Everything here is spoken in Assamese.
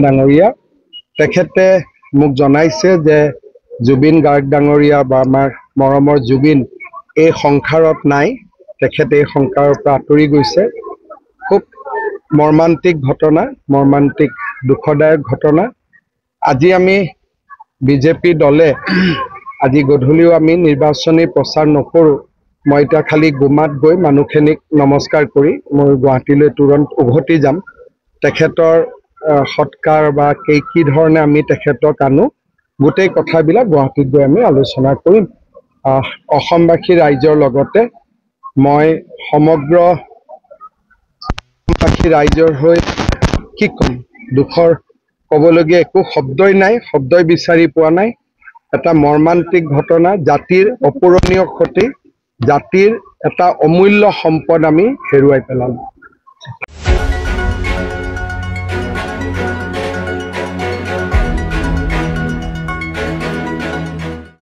ডাঙৰীয়া তেখেতে মোক জনাইছে যে জুবিন গাৰ্গ ডাঙৰীয়া বা আমাৰ মৰমৰ জুবিন এই সংসাৰত নাই, তেখেতে এই সংসাৰৰ পৰা আঁতৰি গৈছে। খুব মৰ্মান্তিক ঘটনা, মৰ্মান্তিক দুখদায়ক ঘটনা। আজি আমি বিজেপি দলে আজি গধূলিও আমি নিৰ্বাচনী প্ৰচাৰ নকৰোঁ। মই এতিয়া খালি গুমাত গৈ মানুহখিনিক নমস্কাৰ কৰি মই গুৱাহাটীলৈ তুৰন্ত উভতি যাম। তেখেতৰ সৎকাৰ বা কি ধৰণে আমি তেখেতক আনো, গোটেই কথাবিলাক গুৱাহাটীত গৈ আমি আলোচনা কৰিম। অসমবাসী ৰাইজৰ লগতে মই সমগ্ৰ অসমবাসী ৰাইজৰ হৈ কি ক'ম, দুখৰ ক'বলগীয়া একো শব্দই নাই, শব্দই বিচাৰি পোৱা নাই। এটা মৰ্মান্তিক ঘটনা, জাতিৰ অপূৰণীয় ক্ষতি, জাতিৰ এটা অমূল্য সম্পদ আমি হেৰুৱাই পেলালোঁ।